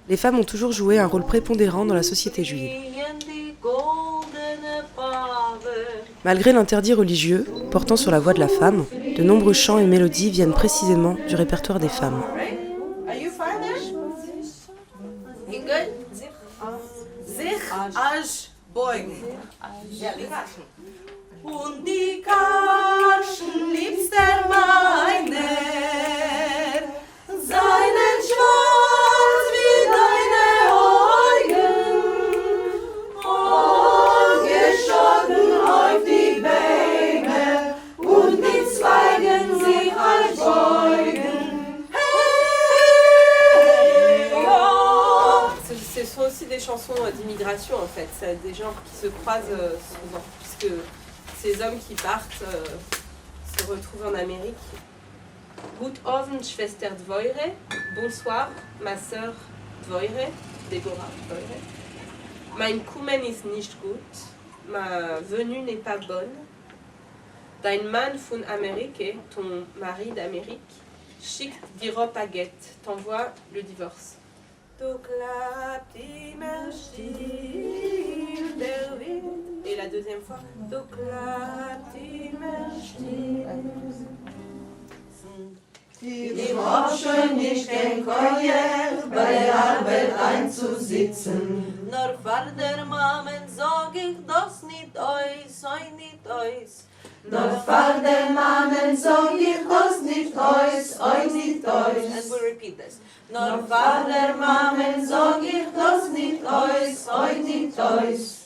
Les femmes ont toujours joué un rôle prépondérant dans la société juive. Malgré l'interdit religieux portant sur la voix de la femme, de nombreux chants et mélodies viennent précisément du répertoire des femmes. Und die Karschen liebster meiner, seinen Schwanz wie deine Augen, geschossen auf die Bäume und die Zweigen sich als beugen. Hey, oh. Ce sont aussi des chansons d'immigration en fait, c'est des genres qui se croisent souvent, puisque ces hommes qui partent se retrouvent en Amérique. Gut Abend, Schwester Dvoire. Bonsoir, ma sœur Dvoire, Déborah Dvoire. Mein Kommen ist nicht gut. Ma venue n'est pas bonne. Dein Mann von Amerike, ton mari d'Amérique, schickt die Ropaget, t'envoie le divorce. Et la deuxième fois, Die brauchen nicht kein Keuer, bei der Arbeit einzusitzen. Nur Vatermamen sag ich das nicht euch, nicht euch. Nur Vatermamen sag ich das nicht euch, nicht euch. And we repeat this. Nur Vatermamen sag ich das nicht euch, nicht euch.